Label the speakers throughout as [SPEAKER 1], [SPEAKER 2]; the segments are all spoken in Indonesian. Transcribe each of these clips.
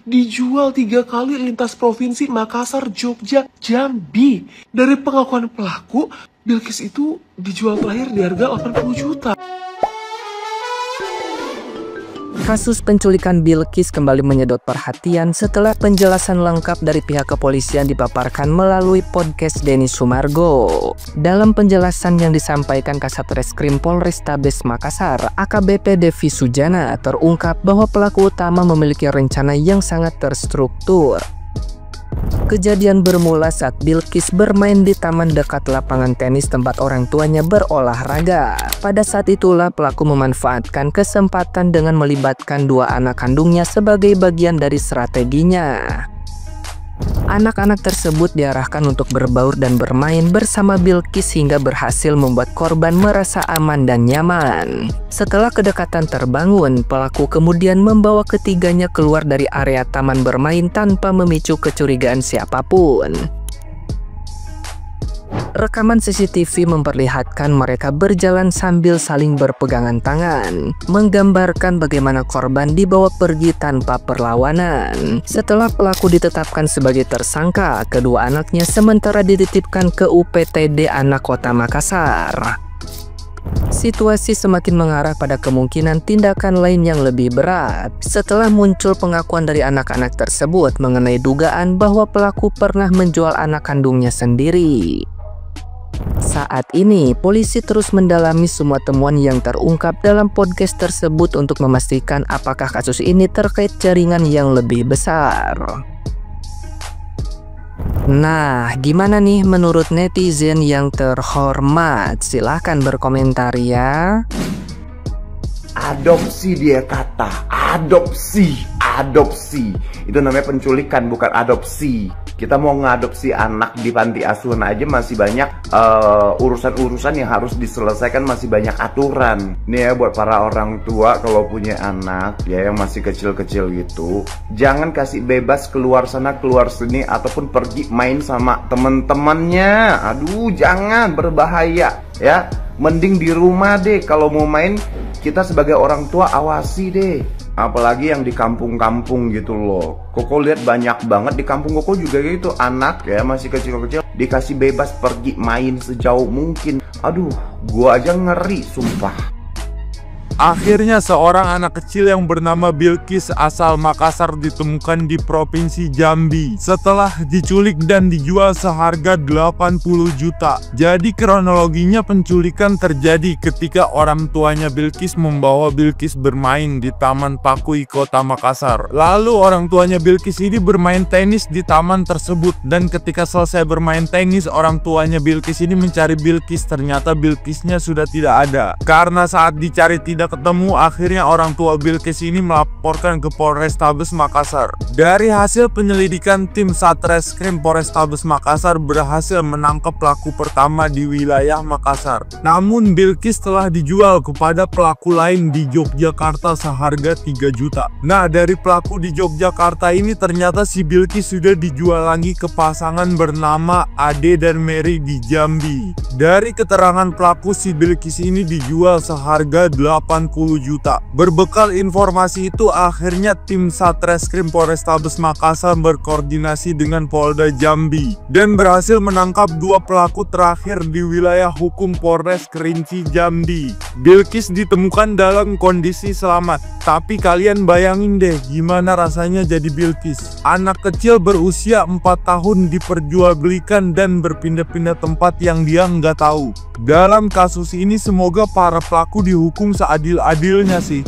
[SPEAKER 1] dijual 3 kali lintas provinsi Makassar, Jogja, Jambi. Dari pengakuan pelaku, Bilqis itu dijual terakhir di harga 80 juta.
[SPEAKER 2] Kasus penculikan Bilqis kembali menyedot perhatian setelah penjelasan lengkap dari pihak kepolisian dipaparkan melalui podcast Denny Sumargo. Dalam penjelasan yang disampaikan Kasat Reskrim Polrestabes Makassar, AKBP Devi Sujana, terungkap bahwa pelaku utama memiliki rencana yang sangat terstruktur. Kejadian bermula saat Bilqis bermain di taman dekat lapangan tenis tempat orang tuanya berolahraga. Pada saat itulah pelaku memanfaatkan kesempatan dengan melibatkan 2 anak kandungnya sebagai bagian dari strateginya. Anak-anak tersebut diarahkan untuk berbaur dan bermain bersama Bilqis hingga berhasil membuat korban merasa aman dan nyaman. Setelah kedekatan terbangun, pelaku kemudian membawa ketiganya keluar dari area taman bermain tanpa memicu kecurigaan siapapun. Rekaman CCTV memperlihatkan mereka berjalan sambil saling berpegangan tangan, menggambarkan bagaimana korban dibawa pergi tanpa perlawanan. Setelah pelaku ditetapkan sebagai tersangka, kedua anaknya sementara dititipkan ke UPTD Anak Kota Makassar. Situasi semakin mengarah pada kemungkinan tindakan lain yang lebih berat setelah muncul pengakuan dari anak-anak tersebut mengenai dugaan bahwa pelaku pernah menjual anak kandungnya sendiri. Saat ini, polisi terus mendalami semua temuan yang terungkap dalam podcast tersebut untuk memastikan apakah kasus ini terkait jaringan yang lebih besar. Nah, gimana nih menurut netizen yang terhormat? Silahkan berkomentar ya.
[SPEAKER 3] Adopsi, dia kata. Adopsi. Itu namanya penculikan, bukan adopsi. Kita mau ngadopsi anak di panti asuhan aja masih banyak urusan-urusan yang harus diselesaikan, masih banyak aturan. Nih ya, buat para orang tua kalau punya anak ya yang masih kecil-kecil gitu, jangan kasih bebas keluar sana keluar sini ataupun pergi main sama temen-temennya. Aduh, jangan, berbahaya ya. Mending di rumah deh. Kalau mau main, kita sebagai orang tua awasi deh. Apalagi yang di kampung-kampung gitu loh. Koko lihat banyak banget di kampung Koko juga gitu, anak ya masih kecil-kecil dikasih bebas pergi main sejauh mungkin. Aduh, gua aja ngeri sumpah.
[SPEAKER 4] Akhirnya seorang anak kecil yang bernama Bilqis asal Makassar ditemukan di Provinsi Jambi setelah diculik dan dijual seharga 80 juta. Jadi kronologinya penculikan terjadi ketika orang tuanya Bilqis membawa Bilqis bermain di Taman Pakui Kota Makassar. Lalu orang tuanya Bilqis ini bermain tenis di taman tersebut, dan ketika selesai bermain tenis orang tuanya Bilqis ini mencari Bilqis. Ternyata Bilqisnya sudah tidak ada. Karena saat dicari tidak ketemu, akhirnya orang tua Bilqis ini melaporkan ke Polrestabes Makassar. Dari hasil penyelidikan, tim Satreskrim Polrestabes Makassar berhasil menangkap pelaku pertama di wilayah Makassar. Namun Bilqis telah dijual kepada pelaku lain di Yogyakarta seharga 3 juta. Nah, dari pelaku di Yogyakarta ini ternyata si Bilqis sudah dijual lagi ke pasangan bernama Ade dan Mary di Jambi. Dari keterangan pelaku, si Bilqis ini dijual seharga 80 juta. Berbekal informasi itu, akhirnya tim Satreskrim Polrestabes Makassar berkoordinasi dengan Polda Jambi dan berhasil menangkap 2 pelaku terakhir di wilayah hukum Polres Kerinci Jambi. Bilqis ditemukan dalam kondisi selamat. Tapi kalian bayangin deh gimana rasanya jadi Bilqis. Anak kecil berusia 4 tahun diperjualbelikan dan berpindah-pindah tempat yang dia nggak tahu. Dalam kasus ini semoga para pelaku dihukum seadil-adilnya sih.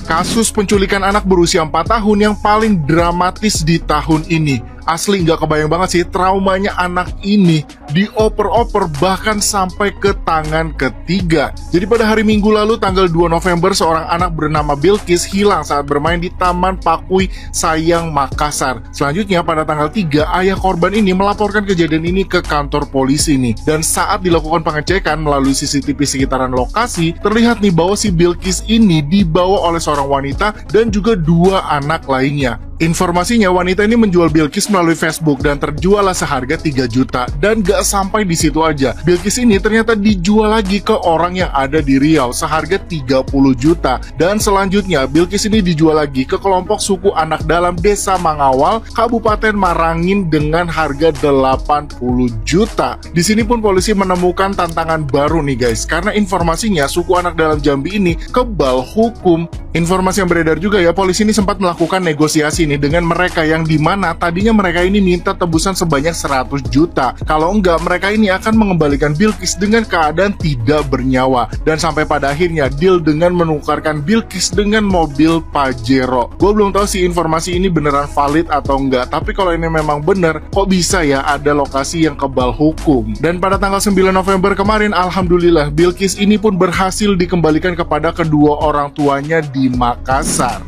[SPEAKER 5] Kasus penculikan anak berusia 4 tahun yang paling dramatis di tahun ini. Asli nggak kebayang banget sih traumanya anak ini dioper-oper bahkan sampai ke tangan ketiga. Jadi pada hari Minggu lalu tanggal 2 November seorang anak bernama Bilqis hilang saat bermain di Taman Pakui Sayang Makassar. Selanjutnya pada tanggal 3 ayah korban ini melaporkan kejadian ini ke kantor polisi nih. Dan saat dilakukan pengecekan melalui CCTV sekitaran lokasi, terlihat nih bahwa si Bilqis ini dibawa oleh seorang wanita dan juga 2 anak lainnya. Informasinya wanita ini menjual Bilqis melalui Facebook dan terjuallah seharga 3 juta. Dan gak sampai di situ aja, Bilqis ini ternyata dijual lagi ke orang yang ada di Riau seharga 30 juta. Dan selanjutnya Bilqis ini dijual lagi ke kelompok suku anak dalam Desa Mangawal, Kabupaten Marangin dengan harga 80 juta. Di sini pun polisi menemukan tantangan baru nih guys, karena informasinya suku anak dalam Jambi ini kebal hukum. Informasi yang beredar juga ya, polisi ini sempat melakukan negosiasi nih dengan mereka yang dimana tadinya mereka ini minta tebusan sebanyak 100 juta. Kalau enggak, mereka ini akan mengembalikan Bilqis dengan keadaan tidak bernyawa. Dan sampai pada akhirnya deal dengan menukarkan Bilqis dengan mobil Pajero. Gue belum tahu sih informasi ini beneran valid atau enggak, tapi kalau ini memang bener, kok bisa ya ada lokasi yang kebal hukum. Dan pada tanggal 9 November kemarin, alhamdulillah Bilqis ini pun berhasil dikembalikan kepada kedua orang tuanya di Makassar.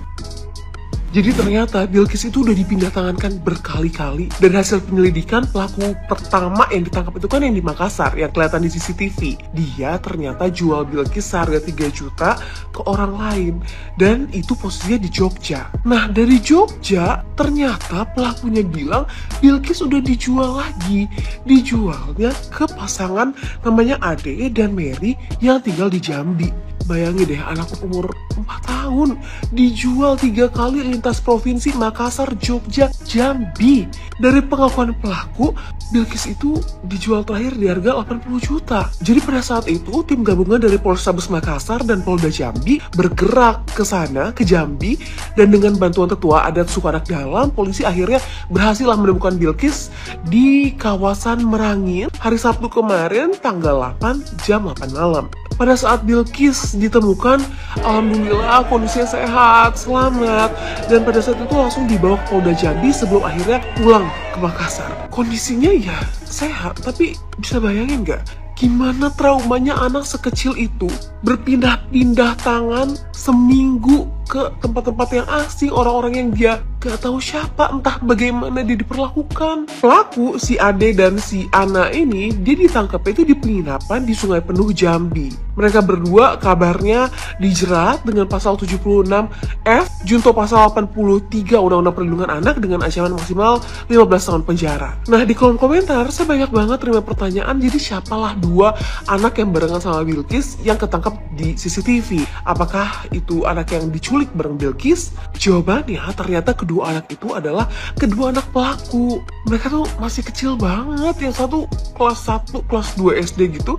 [SPEAKER 1] Jadi ternyata Bilqis itu udah dipindah tangankan berkali-kali. Dan hasil penyelidikan, pelaku pertama yang ditangkap itu kan yang di Makassar, yang kelihatan di CCTV. Dia ternyata jual Bilqis seharga 3 juta ke orang lain. Dan itu posisinya di Jogja. Nah dari Jogja, ternyata pelakunya bilang Bilqis udah dijual lagi. Dijualnya ke pasangan namanya Ade dan Mary yang tinggal di Jambi. Bayangin deh, anak umur 4 tahun dijual 3 kali lintas provinsi Makassar, Jogja, Jambi. Dari pengakuan pelaku, Bilqis itu dijual terakhir di harga 80 juta. Jadi pada saat itu, tim gabungan dari Polrestabes Makassar dan Polda Jambi bergerak ke sana, ke Jambi. Dan dengan bantuan tetua adat suku anak dalam, polisi akhirnya berhasil menemukan Bilqis di kawasan Merangin hari Sabtu kemarin, tanggal 8 jam 8 malam. Pada saat Bilqis ditemukan, alhamdulillah kondisinya sehat, selamat. Dan pada saat itu langsung dibawa ke Polda Jambi sebelum akhirnya pulang ke Makassar. Kondisinya ya sehat, tapi bisa bayangin nggak? Gimana traumanya anak sekecil itu berpindah-pindah tangan seminggu ke tempat-tempat yang asing, orang-orang yang dia gak tahu siapa, entah bagaimana dia diperlakukan. Pelaku, si Ade dan si Ana ini, dia ditangkap itu di penginapan di Sungai Penuh, Jambi. Mereka berdua kabarnya dijerat dengan pasal 76F, junto pasal 83 Undang-Undang Perlindungan Anak dengan ancaman maksimal 15 tahun penjara. Nah di kolom komentar, saya banyak banget terima pertanyaan, jadi siapalah dua anak yang barengan sama Bilqis yang ketangkap di CCTV? Apakah itu anak yang diculik bareng Bilqis? Jawabannya ternyata kedua anak itu adalah kedua anak pelaku. Mereka tuh masih kecil banget, yang satu kelas 1, kelas 2 SD gitu,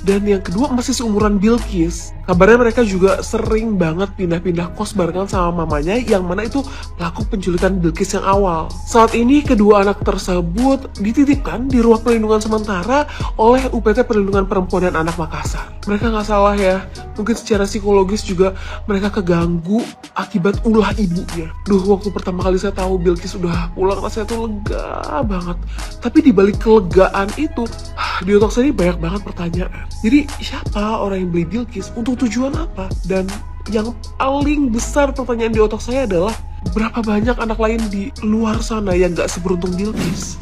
[SPEAKER 1] dan yang kedua masih seumuran Bilqis. Kabarnya mereka juga sering banget pindah-pindah kos barengan sama mamanya, yang mana itu pelaku penculikan Bilqis yang awal. Saat ini kedua anak tersebut dititipkan di ruang perlindungan sementara oleh UPT Perlindungan Perempuan dan Anak Makassar. Mereka nggak salah ya, mungkin secara psikologis juga mereka keganggu akibat ulah ibunya. Duh, waktu pertama kali saya tahu Bilqis udah pulang, rasanya tuh lega banget. Tapi dibalik kelegaan itu, di otak saya ini banyak banget pertanyaan. Jadi siapa orang yang beli Bilqis? Untuk tujuan apa? Dan yang paling besar pertanyaan di otak saya adalah berapa banyak anak lain di luar sana yang gak seberuntung Bilqis?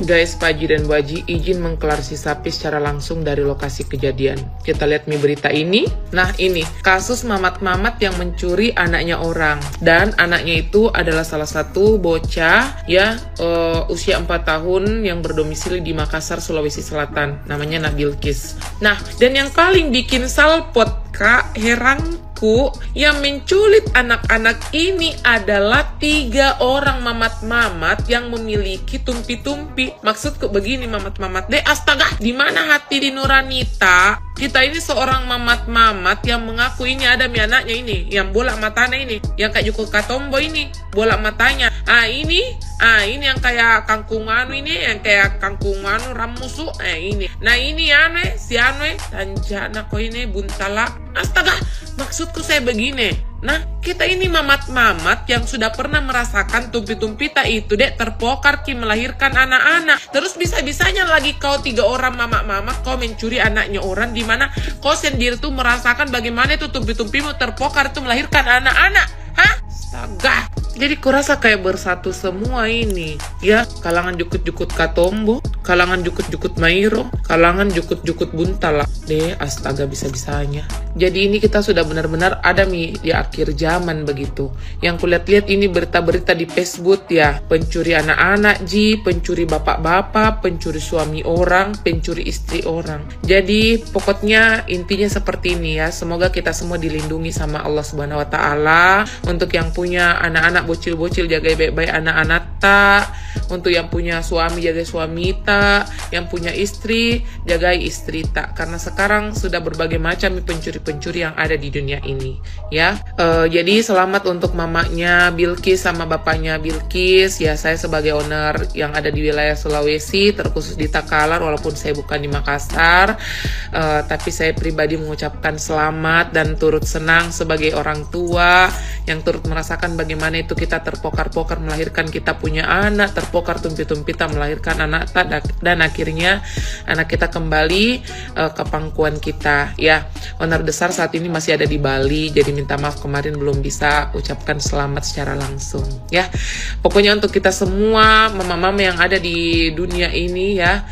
[SPEAKER 6] Guys, Pak Haji dan Bu Haji izin mengklarifikasi secara langsung dari lokasi kejadian. Kita lihat nih berita ini. Nah ini, kasus mamat-mamat yang mencuri anaknya orang. Dan anaknya itu adalah salah satu bocah ya usia 4 tahun yang berdomisili di Makassar, Sulawesi Selatan. Namanya Bilqis. Nah, dan yang paling bikin salpot Kak, heranku, yang menculik anak-anak ini adalah 3 orang mamat-mamat yang memiliki tumpi-tumpi. Maksudku begini mamat-mamat deh, astaga, di mana hati di Nuranita? Kita ini seorang mamat-mamat yang mengaku ini ada anaknya ini, yang bolak matanya ini, yang kayak Joko Katombo ini, bolak matanya. Ini yang kayak kangkung anu ini, yang kayak kangkung anu ramusu, ini. Nah ini aneh, si aneh, tanjana kok ini buntala. Astaga, maksudku saya begini. Nah, kita ini mamat-mamat yang sudah pernah merasakan tumpi-tumpita itu dek terpokar ki melahirkan anak-anak. Terus bisa-bisanya lagi kau 3 orang mamat-mamat kau mencuri anaknya orang, di mana kau sendiri tuh merasakan bagaimana itu tumpi-tumpimu terpokar itu melahirkan anak-anak. Hah? Astaga. Jadi kurasa kayak bersatu semua ini. Ya, kalangan jukut-jukut Katombo, kalangan jukut-jukut Mairo, kalangan jukut-jukut Buntala. Deh, astaga bisa-bisanya. Jadi ini kita sudah benar-benar ada di akhir zaman begitu. Yang kulihat-lihat ini berita-berita di Facebook ya, pencuri anak-anak pencuri bapak-bapak, pencuri suami orang, pencuri istri orang. Jadi pokoknya intinya seperti ini ya. Semoga kita semua dilindungi sama Allah Subhanahu wa taala. Untuk yang punya anak-anak bocil-bocil, jaga baik-baik anak-anak tak. Untuk yang punya suami, jaga suami tak. Yang punya istri, jagai istri tak. Karena sekarang sudah berbagai macam pencuri-pencuri yang ada di dunia ini ya. Jadi selamat untuk mamanya Bilqis sama bapaknya Bilqis ya. Saya sebagai owner yang ada di wilayah Sulawesi, terkhusus di Takalar, walaupun saya bukan di Makassar, tapi saya pribadi mengucapkan selamat dan turut senang sebagai orang tua yang turut merasakan bagaimana itu kita terpokar-pokar melahirkan kita punya anak, terpokar tumpit-tumpitan melahirkan anak, dan akhirnya anak kita kembali ke pangkuan kita ya. Owner besar saat ini masih ada di Bali, jadi minta maaf kemarin belum bisa ucapkan selamat secara langsung ya. Pokoknya untuk kita semua mama-mama yang ada di dunia ini ya,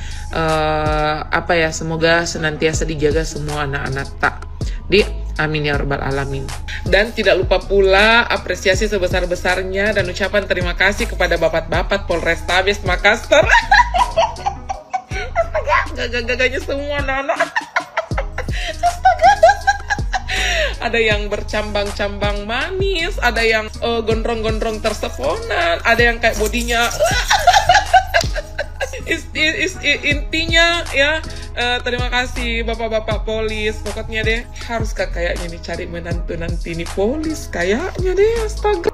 [SPEAKER 6] semoga senantiasa dijaga semua anak-anak tak. Amin ya rabbal alamin. Dan tidak lupa pula apresiasi sebesar-besarnya dan ucapan terima kasih kepada bapak-bapak Polrestabes Makassar. Gaganya semua anak-anak. Ada yang bercambang-cambang manis, ada yang gondrong-gondrong terseponan, ada yang kayak bodinya. Intinya ya, terima kasih bapak-bapak polis. Pokoknya deh, harus kayaknya nih cari menantu nanti nih polis kayaknya deh, astaga.